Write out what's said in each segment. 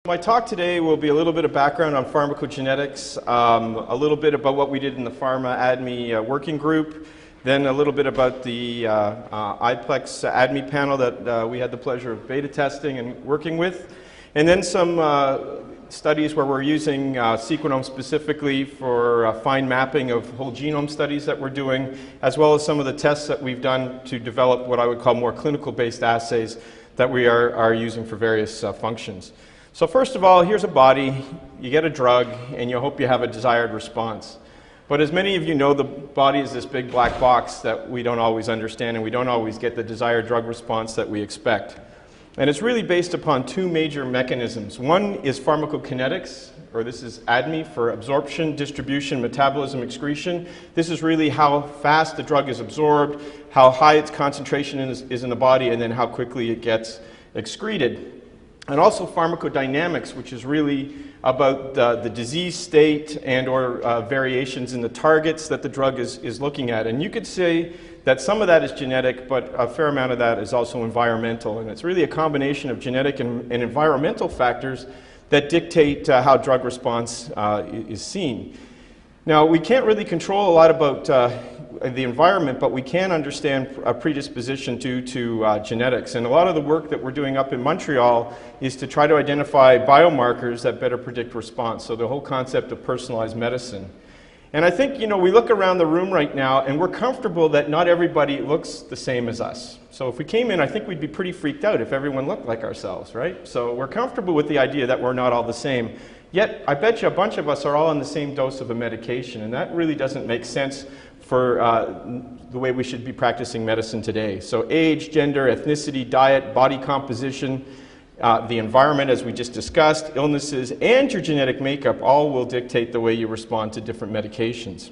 My talk today will be a little bit of background on pharmacogenetics, a little bit about what we did in the Pharma ADME working group, then a little bit about the IPLEX ADME panel that we had the pleasure of beta testing and working with, and then some studies where we're using Sequenom specifically for fine mapping of whole genome studies that we're doing, as well as some of the tests that we've done to develop what I would call more clinical-based assays that we are using for various functions. So first of all, here's a body, you get a drug, and you hope you have a desired response. But as many of you know, the body is this big black box that we don't always understand, and we don't always get the desired drug response that we expect. And it's really based upon two major mechanisms. One is pharmacokinetics, or this is ADME for absorption, distribution, metabolism, excretion. This is really how fast the drug is absorbed, how high its concentration is in the body, and then how quickly it gets excreted. And also pharmacodynamics, which is really about the disease state and or variations in the targets that the drug is looking at. And you could say that some of that is genetic, but a fair amount of that is also environmental. And it's really a combination of genetic and environmental factors that dictate how drug response is seen. Now, we can't really control a lot about the environment, but we can understand a predisposition due to genetics. And a lot of the work that we're doing up in Montreal is to try to identify biomarkers that better predict response. So the whole concept of personalized medicine. And I think, you know, we look around the room right now and we're comfortable that not everybody looks the same as us. So if we came in, I think we'd be pretty freaked out if everyone looked like ourselves, right? So we're comfortable with the idea that we're not all the same. Yet, I bet you a bunch of us are all on the same dose of a medication, and that really doesn't make sense for the way we should be practicing medicine today. So age, gender, ethnicity, diet, body composition, the environment, as we just discussed, illnesses, and your genetic makeup all will dictate the way you respond to different medications.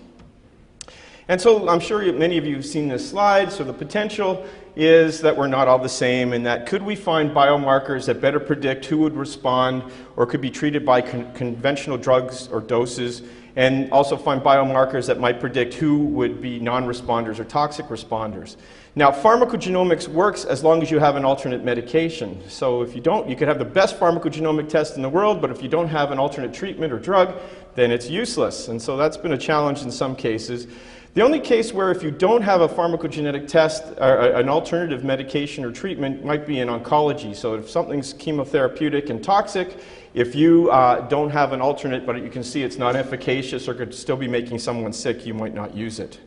And so I'm sure many of you have seen this slide. So the potential is that we're not all the same, and that could we find biomarkers that better predict who would respond or could be treated by conventional drugs or doses, and also find biomarkers that might predict who would be non-responders or toxic responders. Now, pharmacogenomics works as long as you have an alternate medication. So if you don't, you could have the best pharmacogenomic test in the world, but if you don't have an alternate treatment or drug, then it's useless. And so that's been a challenge in some cases. The only case where if you don't have a pharmacogenetic test or an alternative medication or treatment might be in oncology. So if something's chemotherapeutic and toxic, if you don't have an alternate, but you can see it's not efficacious or could still be making someone sick, you might not use it.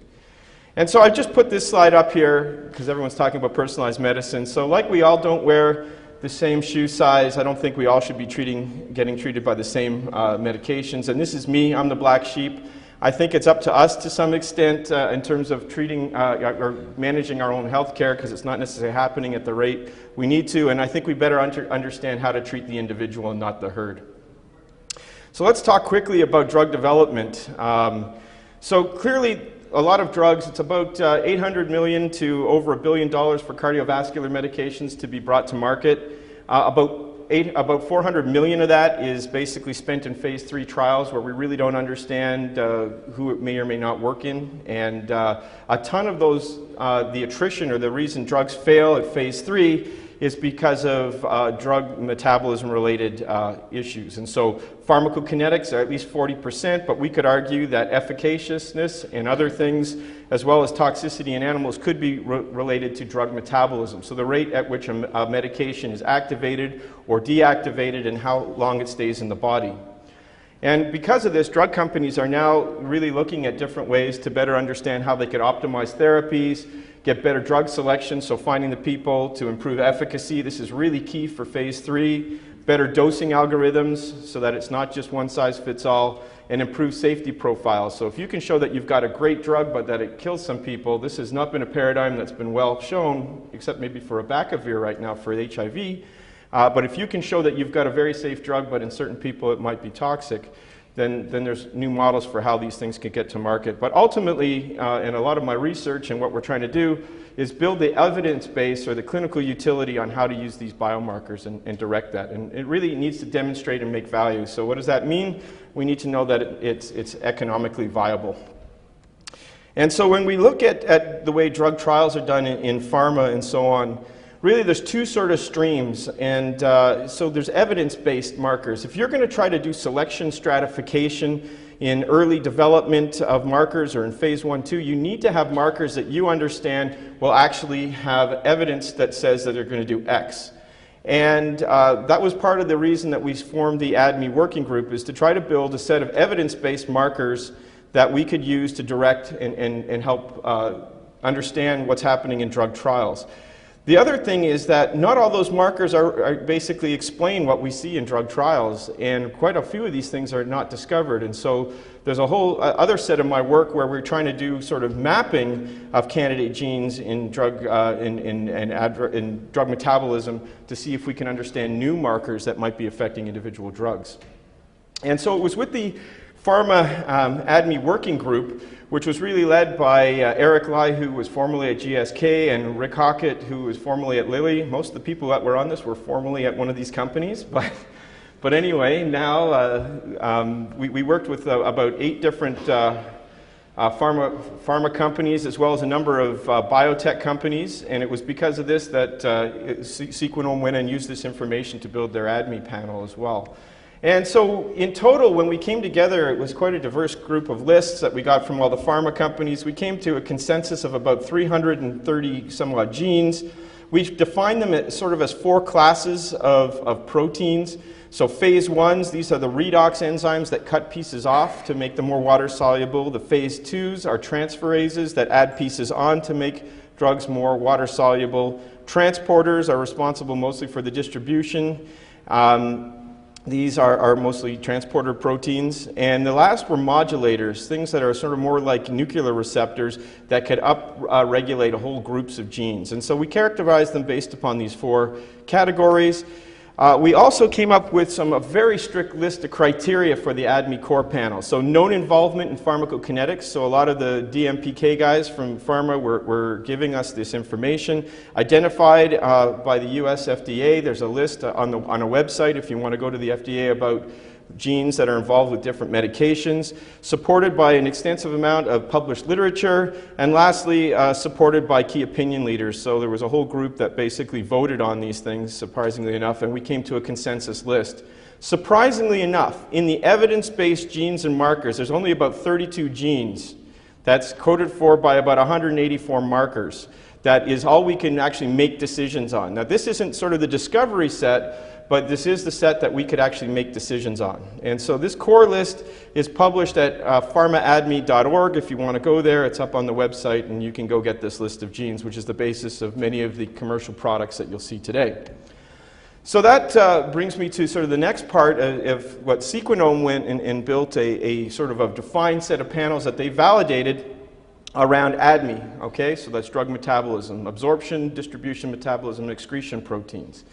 And so I've just put this slide up here because everyone's talking about personalized medicine. So like we all don't wear the same shoe size, I don't think we all should be getting treated by the same medications. And this is me, I'm the black sheep. I think it's up to us to some extent in terms of treating or managing our own health care, because it's not necessarily happening at the rate we need to, and I think we better understand how to treat the individual and not the herd. So let's talk quickly about drug development. So clearly, a lot of drugs, it's about 800 million to over $1 billion for cardiovascular medications to be brought to market. About 400 million of that is basically spent in phase 3 trials where we really don't understand who it may or may not work in. And a ton of those, the attrition or the reason drugs fail at phase 3 is because of drug metabolism related issues. And so pharmacokinetics are at least 40%, but we could argue that efficaciousness and other things, as well as toxicity in animals, could be related to drug metabolism. So the rate at which a medication is activated or deactivated and how long it stays in the body. And because of this, drug companies are now really looking at different ways to better understand how they could optimize therapies, get better drug selection, so finding the people to improve efficacy. This is really key for phase 3. Better dosing algorithms so that it's not just one size fits all, and improve safety profiles. So if you can show that you've got a great drug but that it kills some people, this has not been a paradigm that's been well shown, except maybe for abacavir right now for HIV. But if you can show that you've got a very safe drug but in certain people it might be toxic, then there's new models for how these things can get to market. But ultimately, in a lot of my research and what we're trying to do is build the evidence base or the clinical utility on how to use these biomarkers and direct that. And it really needs to demonstrate and make value. So what does that mean? We need to know that it's economically viable. And so when we look at the way drug trials are done in pharma and so on, really there's two sort of streams, and so there's evidence-based markers. If you're going to try to do selection stratification in early development of markers or in phase 1, 2, you need to have markers that you understand will actually have evidence that says that they're going to do X. And that was part of the reason that we formed the ADME working group, is to try to build a set of evidence-based markers that we could use to direct and help understand what's happening in drug trials. The other thing is that not all those markers are basically explain what we see in drug trials, and quite a few of these things are not discovered. And so there's a whole other set of my work where we're trying to do sort of mapping of candidate genes in drug, in drug metabolism to see if we can understand new markers that might be affecting individual drugs. And so it was with the Pharma ADME working group, which was really led by Eric Lai, who was formerly at GSK, and Rick Hockett, who was formerly at Lilly. Most of the people that were on this were formerly at one of these companies. But anyway, now we worked with about 8 different pharma companies, as well as a number of biotech companies. And it was because of this that Sequenom went and used this information to build their ADME panel as well. And so in total, when we came together, it was quite a diverse group of lists that we got from all the pharma companies. We came to a consensus of about 330 some odd genes. We defined them as sort of as 4 classes of proteins. So phase 1s, these are the redox enzymes that cut pieces off to make them more water soluble. The phase 2s are transferases that add pieces on to make drugs more water soluble. Transporters are responsible mostly for the distribution. These are mostly transporter proteins. And the last were modulators, things that are sort of more like nuclear receptors that could up-regulate whole groups of genes. And so we characterized them based upon these 4 categories. We also came up with a very strict list of criteria for the ADME core panel. So known involvement in pharmacokinetics, so a lot of the DMPK guys from pharma were giving us this information. Identified by the US FDA, there's a list on a website if you want to go to the FDA about genes that are involved with different medications, supported by an extensive amount of published literature, and lastly, supported by key opinion leaders. So there was a whole group that basically voted on these things, surprisingly enough, and we came to a consensus list. Surprisingly enough, in the evidence-based genes and markers, there's only about 32 genes that's coded for by about 184 markers. That is all we can actually make decisions on. Now, this isn't sort of the discovery set, but this is the set that we could actually make decisions on. And so this core list is published at pharmaadme.org. If you want to go there, it's up on the website, and you can go get this list of genes, which is the basis of many of the commercial products that you'll see today. So that brings me to sort of the next part of what Sequenom went and built a sort of a defined set of panels that they validated around ADME, okay? So that's drug metabolism, absorption, distribution, metabolism, and excretion proteins.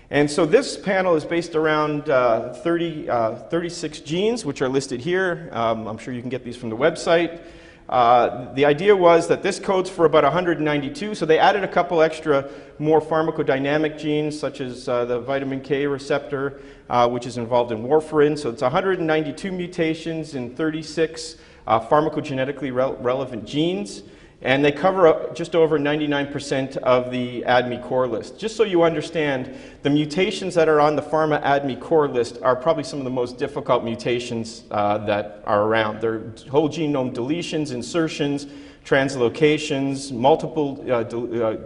And so this panel is based around 36 genes, which are listed here. I'm sure you can get these from the website. The idea was that this codes for about 192, so they added a couple extra more pharmacodynamic genes, such as the vitamin K receptor, which is involved in warfarin. So it's 192 mutations in 36 pharmacogenetically relevant genes. And they cover just over 99% of the ADME core list. Just so you understand, the mutations that are on the pharma ADME core list are probably some of the most difficult mutations that are around. They're whole genome deletions, insertions, translocations, multiple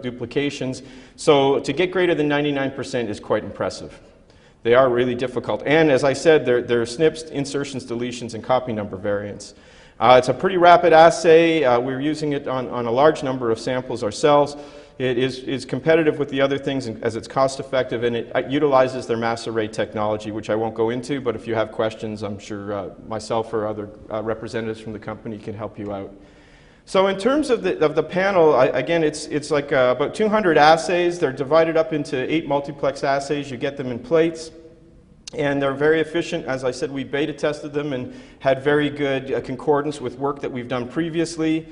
duplications. So to get greater than 99% is quite impressive. They are really difficult. And as I said, they're SNPs, insertions, deletions, and copy number variants. It's a pretty rapid assay. We're using it on a large number of samples ourselves. It is competitive with the other things as it's cost effective, and it utilizes their mass array technology, which I won't go into, but if you have questions, I'm sure myself or other representatives from the company can help you out. So in terms of the panel, again, it's like about 200 assays. They're divided up into 8 multiplex assays. You get them in plates. And they're very efficient. As I said, we beta tested them and had very good concordance with work that we've done previously.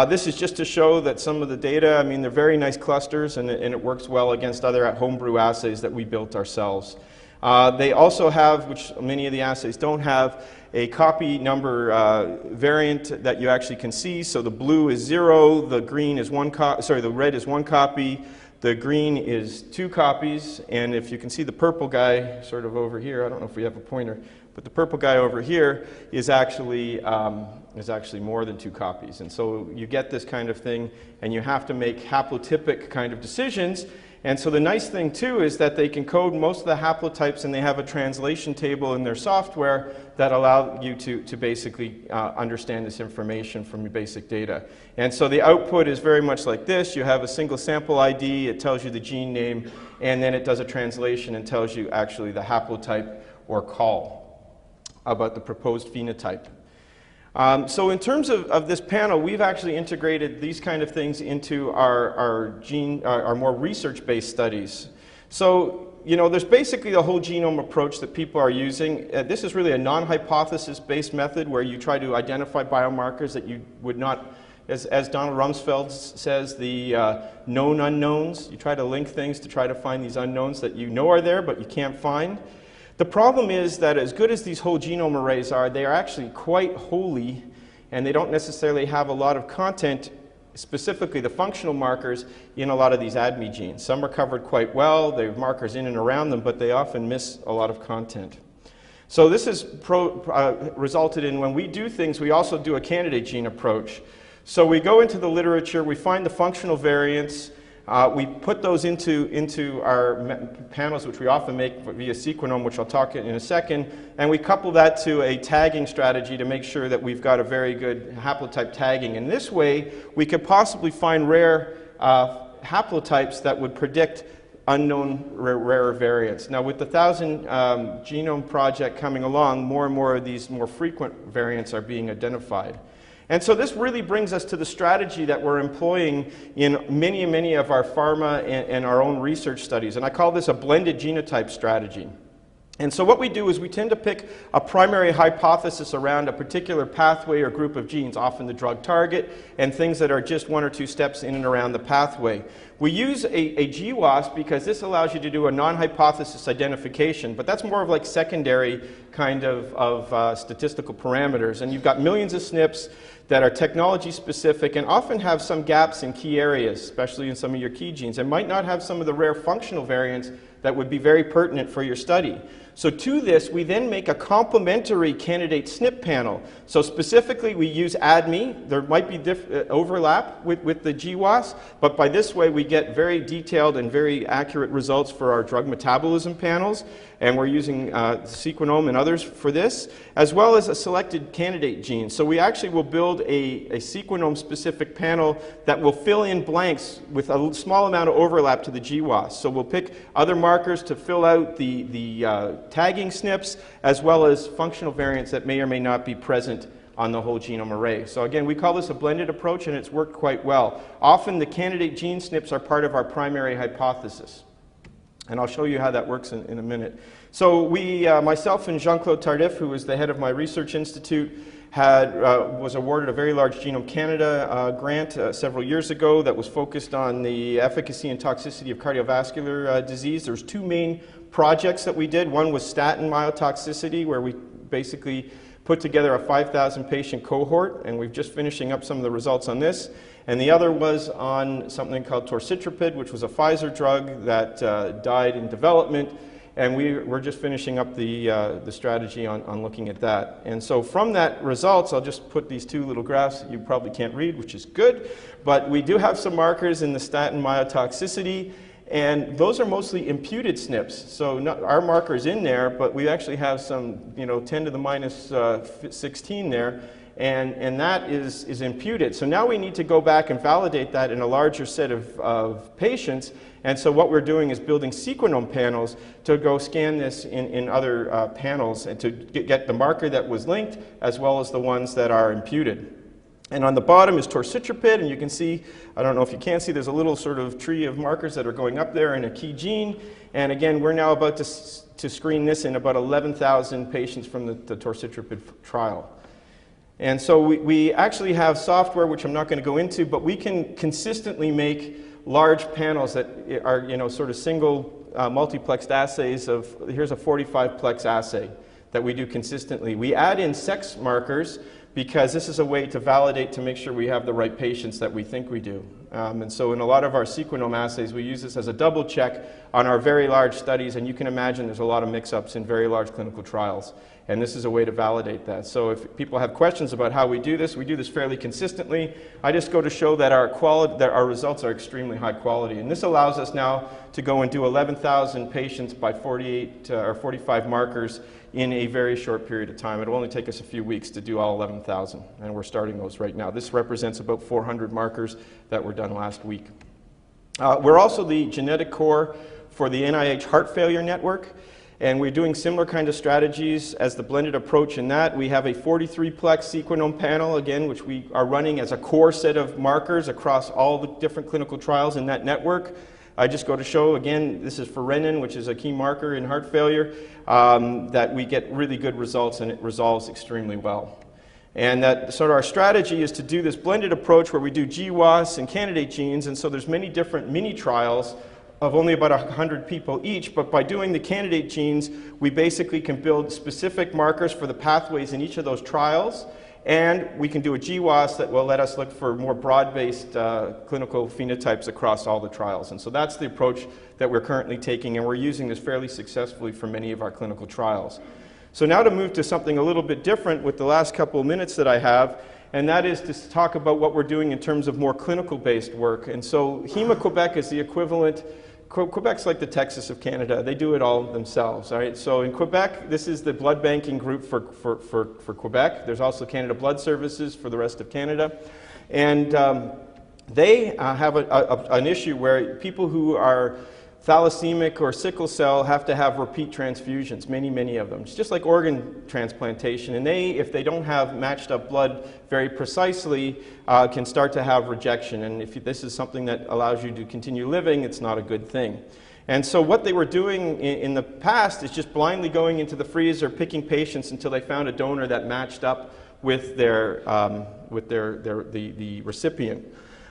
This is just to show that some of the data, I mean, they're very nice clusters, and it works well against other homebrew assays that we built ourselves. They also have, which many of the assays don't have, a copy number variant that you actually can see. So the blue is 0, the green is the red is 1 copy, The green is 2 copies, and if you can see the purple guy sort of over here, I don't know if we have a pointer, but the purple guy over here is actually more than 2 copies. And so you get this kind of thing, and you have to make haplotypic kind of decisions. And so the nice thing too is that they can code most of the haplotypes, and they have a translation table in their software that allow you to basically understand this information from your basic data. And so the output is very much like this. You have a single sample ID, it tells you the gene name, and then it does a translation and tells you actually the haplotype or call about the proposed phenotype. So in terms of this panel, we've actually integrated these kind of things into our more research-based studies. So, you know, there's basically the whole genome approach that people are using. This is really a non-hypothesis-based method where you try to identify biomarkers that you would not, as Donald Rumsfeld says, the known unknowns. You try to link things to try to find these unknowns that you know are there, but you can't find. The problem is that as good as these whole genome arrays are, they are actually quite holey, and they don't necessarily have a lot of content, specifically the functional markers, in a lot of these ADME genes. Some are covered quite well, they have markers in and around them, but they often miss a lot of content. So this has resulted in, when we do things, we also do a candidate gene approach. So we go into the literature, we find the functional variants, we put those into our panels, which we often make via Sequenom, which I'll talk in a second, and we couple that to a tagging strategy to make sure that we've got a very good haplotype tagging. And this way, we could possibly find rare haplotypes that would predict unknown rarer variants. Now, with the 1,000 genome project coming along, more and more of these more frequent variants are being identified. And so this really brings us to the strategy that we're employing in many of our pharma and our own research studies. And I call this a blended genotype strategy. And so what we do is we tend to pick a primary hypothesis around a particular pathway or group of genes, often the drug target, and things that are just 1 or 2 steps in and around the pathway. We use a GWAS because this allows you to do a non-hypothesis identification, but that's more of like secondary kind of statistical parameters. And you've got millions of SNPs that are technology specific and often have some gaps in key areas, especially in some of your key genes, and might not have some of the rare functional variants that would be very pertinent for your study. So to this, we then make a complementary candidate SNP panel. So specifically, we use ADME. There might be overlap with the GWAS, but by this way, we get very detailed and very accurate results for our drug metabolism panels, and we're using Sequenom and others for this, as well as a selected candidate gene. So we actually will build a Sequenom-specific panel that will fill in blanks with a small amount of overlap to the GWAS. So we'll pick other markers to fill out the tagging SNPs, as well as functional variants that may or may not be present on the whole genome array. So again, we call this a blended approach, and it's worked quite well. Often the candidate gene SNPs are part of our primary hypothesis. And I'll show you how that works in a minute. So we, myself and Jean-Claude Tardif, who was the head of my research institute, was awarded a very large Genome Canada grant several years ago that was focused on the efficacy and toxicity of cardiovascular disease. There's 2 main projects that we did. One was statin myotoxicity, where we basically put together a 5,000 patient cohort, and we're just finishing up some of the results on this. And the other was on something called torcetrapib, which was a Pfizer drug that died in development, and we're just finishing up the strategy on looking at that. And so from that results, I'll just put these 2 little graphs that you probably can't read, which is good, but we do have some markers in the statin myotoxicity, and those are mostly imputed SNPs. So our marker is in there, but we actually have some, 10 to the minus 16 there, and that is imputed. So now we need to go back and validate that in a larger set of patients. And so what we're doing is building Sequenom panels to go scan this in other panels and to get the marker that was linked, as well as the ones that are imputed. And on the bottom is torcetrapib, and you can see, I don't know if you can see, there's a little sort of tree of markers that are going up there in a key gene. And again, we're now about to screen this in about 11,000 patients from the torcetrapib trial. And so we actually have software, which I'm not going to go into, but we can consistently make large panels that are, sort of single multiplexed assays of, here's a 45-plex assay that we do consistently. We add in sex markers because this is a way to validate to make sure we have the right patients that we think we do. And so in a lot of our Sequenom assays, we use this as a double check on our very large studies, and you can imagine there's a lot of mix-ups in very large clinical trials. And this is a way to validate that. So if people have questions about how we do this fairly consistently. I just go to show that our results are extremely high quality. And this allows us now to go and do 11,000 patients by 48 or 45 markers in a very short period of time. It'll only take us a few weeks to do all 11,000, and we're starting those right now. This represents about 400 markers that were done last week. We're also the genetic core for the NIH Heart Failure Network. And we're doing similar kind of strategies as the blended approach in that. We have a 43-plex Sequenom panel, again, which we are running as a core set of markers across all the different clinical trials in that network. I just go to show, again, this is for renin, which is a key marker in heart failure, that we get really good results and it resolves extremely well. And that sort of our strategy is to do this blended approach where we do GWAS and candidate genes, and so there's many different mini trials of only about 100 people each, but by doing the candidate genes, we basically can build specific markers for the pathways in each of those trials, and we can do a GWAS that will let us look for more broad-based clinical phenotypes across all the trials. And so that's the approach that we're currently taking, and we're using this fairly successfully for many of our clinical trials. So now to move to something a little bit different with the last couple of minutes that I have, and that is to talk about what we're doing in terms of more clinical-based work. And so Hema-Quebec is the equivalent. Quebec's like the Texas of Canada. They do it all themselves, all right? So in Quebec, this is the blood banking group for Quebec. There's also Canada Blood Services for the rest of Canada. And they have an issue where people who are thalassemia or sickle cell have to have repeat transfusions, many of them. It's just like organ transplantation. And if they don't have matched up blood very precisely, can start to have rejection. And if this is something that allows you to continue living, it's not a good thing. And so what they were doing in the past is just blindly going into the freezer, picking patients until they found a donor that matched up with the recipient.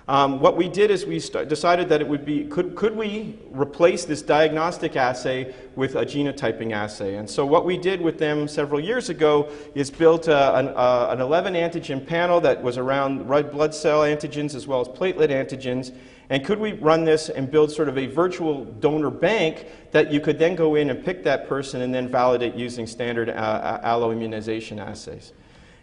What we did is we decided that it would be, could we replace this diagnostic assay with a genotyping assay? And so what we did with them several years ago is built an 11 antigen panel that was around red blood cell antigens as well as platelet antigens. And could we run this and build sort of a virtual donor bank that you could then go in and pick that person and then validate using standard alloimmunization assays?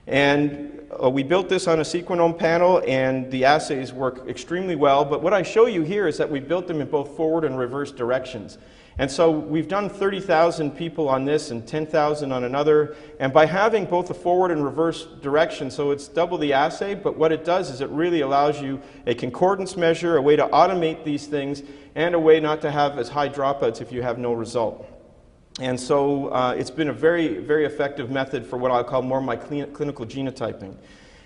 And we built this on a Sequenom panel, and the assays work extremely well. But what I show you here is that we built them in both forward and reverse directions. And so we've done 30,000 people on this and 10,000 on another. And by having both the forward and reverse direction, so it's double the assay, but what it does is it really allows you a concordance measure, a way to automate these things, and a way not to have as high dropouts if you have no result. And so it's been a very, very effective method for what I'll call more my clinical genotyping.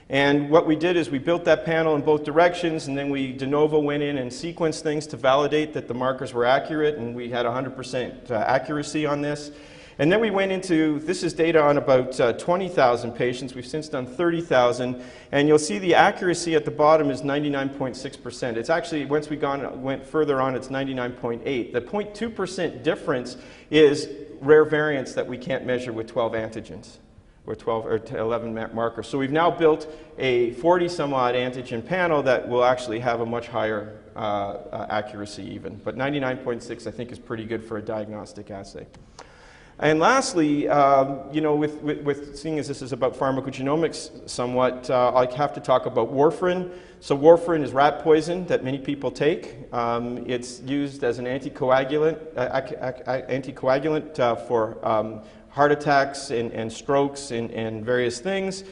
And what we did is we built that panel in both directions, and then we de novo went in and sequenced things to validate that the markers were accurate, and we had 100% accuracy on this. And then we went into, this is data on about 20,000 patients. We've since done 30,000. And you'll see the accuracy at the bottom is 99.6%. It's actually, once we went further on, it's 99.8. The 0.2% difference is rare variants that we can't measure with 12 antigens, or 12 or 11 markers. So we've now built a 40-some-odd antigen panel that will actually have a much higher accuracy even. But 99.6 I think is pretty good for a diagnostic assay. And lastly, you know, with seeing as this is about pharmacogenomics somewhat, I have to talk about warfarin. So warfarin is rat poison that many people take. It's used as an anticoagulant, for heart attacks and strokes and various things.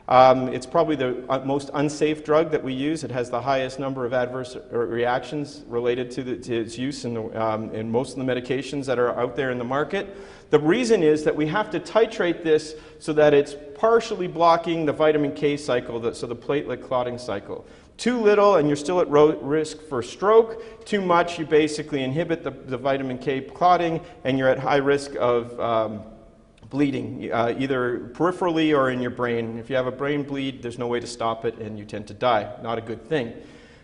It's probably the most unsafe drug that we use. It has the highest number of adverse reactions related to its use in most of the medications that are out there in the market. The reason is that we have to titrate this so that it's partially blocking the vitamin K cycle, so the platelet clotting cycle. Too little and you're still at risk for stroke. Too much, you basically inhibit the vitamin K clotting and you're at high risk of bleeding, either peripherally or in your brain. If you have a brain bleed, there's no way to stop it and you tend to die. Not a good thing.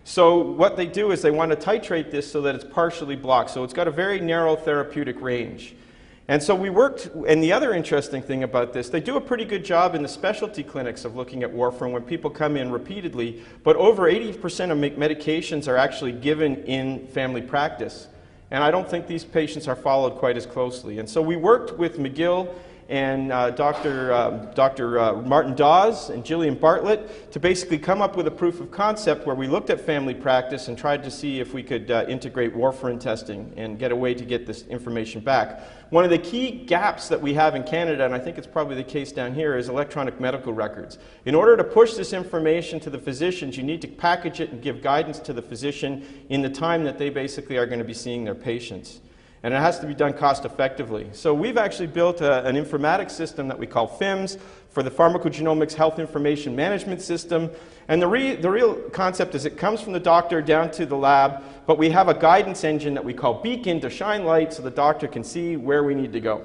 So what they do is they want to titrate this so that it's partially blocked. So it's got a very narrow therapeutic range. And so we worked, and the other interesting thing about this, they do a pretty good job in the specialty clinics of looking at warfarin when people come in repeatedly, but over 80% of medications are actually given in family practice. And I don't think these patients are followed quite as closely. And so we worked with McGill and Dr. Martin Dawes and Jillian Bartlett to basically come up with a proof of concept where we looked at family practice and tried to see if we could integrate warfarin testing and get a way to get this information back. One of the key gaps that we have in Canada, and I think it's probably the case down here, is electronic medical records. In order to push this information to the physicians, you need to package it and give guidance to the physician in the time that they basically are going to be seeing their patients. And it has to be done cost effectively. So we've actually built an informatics system that we call FIMS for the Pharmacogenomics Health Information Management System. And the real concept is it comes from the doctor down to the lab, but we have a guidance engine that we call Beacon to shine light so the doctor can see where we need to go.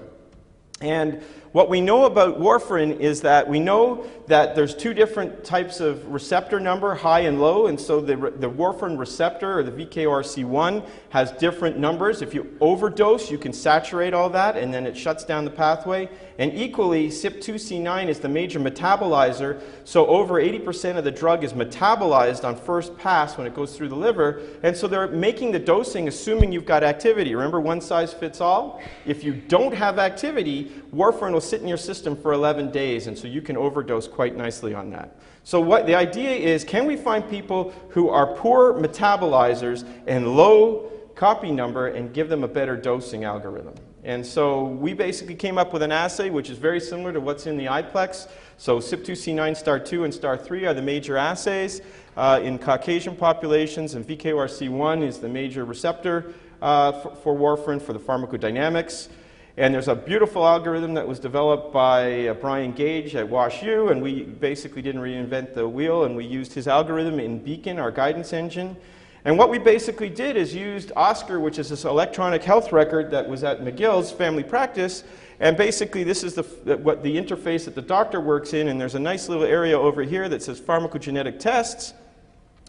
And what we know about warfarin is that we know that there's two different types of receptor number, high and low, and so the warfarin receptor, or the VKRC1, has different numbers. If you overdose, you can saturate all that, and then it shuts down the pathway. And equally, CYP2C9 is the major metabolizer, so over 80% of the drug is metabolized on first pass when it goes through the liver, and so they're making the dosing assuming you've got activity. Remember, one size fits all? If you don't have activity, warfarin will sit in your system for 11 days, and so you can overdose quite nicely on that. So what the idea is, can we find people who are poor metabolizers and low copy number and give them a better dosing algorithm? And so we basically came up with an assay which is very similar to what's in the IPLEX. So CYP2C9 star 2 and star 3 are the major assays in Caucasian populations, and VKRC1 is the major receptor for warfarin for the pharmacodynamics. And there's a beautiful algorithm that was developed by Brian Gage at WashU, and we basically didn't reinvent the wheel, and we used his algorithm in Beacon, our guidance engine. And what we basically did is used OSCAR, which is this electronic health record that was at McGill's family practice, and basically this is the interface that the doctor works in, and there's a nice little area over here that says pharmacogenetic tests.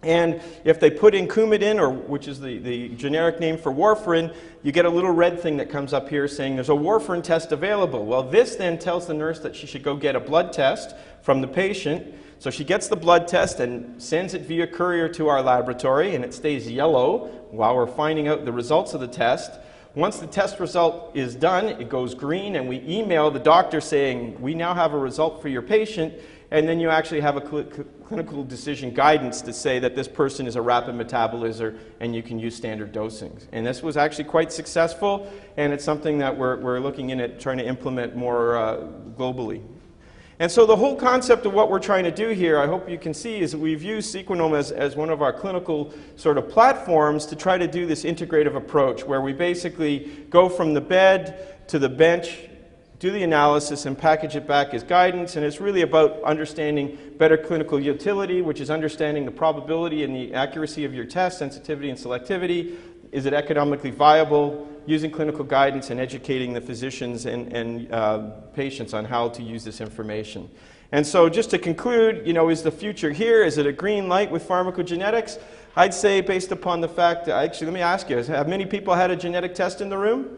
And if they put in Coumadin, or which is the generic name for warfarin, you get a little red thing that comes up here saying there's a warfarin test available. Well, this then tells the nurse that she should go get a blood test from the patient. So she gets the blood test and sends it via courier to our laboratory, and it stays yellow while we're finding out the results of the test. Once the test result is done, it goes green, and we email the doctor saying, we now have a result for your patient, and then you actually have a clinical decision guidance to say that this person is a rapid metabolizer and you can use standard dosings. And this was actually quite successful, and it's something that we're looking in at trying to implement more globally. And so the whole concept of what we're trying to do here, I hope you can see, is that we've used Sequenom as one of our clinical sort of platforms to try to do this integrative approach, where we basically go from the bed to the bench, do the analysis, and package it back as guidance. And it's really about understanding better clinical utility, which is understanding the probability and the accuracy of your test, sensitivity and selectivity. Is it economically viable? Using clinical guidance and educating the physicians and patients on how to use this information. And so just to conclude, is the future here? Is it a green light with pharmacogenetics? I'd say, based upon the fact that, actually, let me ask you, have many people had a genetic test in the room?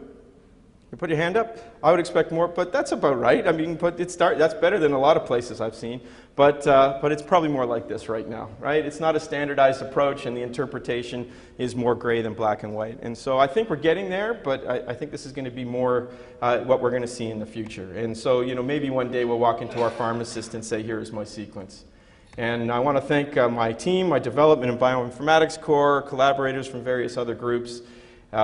You put your hand up? I would expect more, but that's about right. I mean, that's better than a lot of places I've seen, but it's probably more like this right now, right? It's not a standardized approach, and the interpretation is more gray than black and white. And so I think we're getting there, but I think this is going to be more what we're going to see in the future. And so, maybe one day we'll walk into our pharmacist and say, here's my sequence. And I want to thank my team, my development and bioinformatics core, collaborators from various other groups.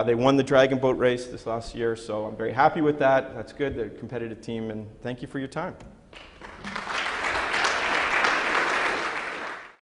They won the Dragon Boat race this last year, so I'm very happy with that. That's good. They're a competitive team, and thank you for your time.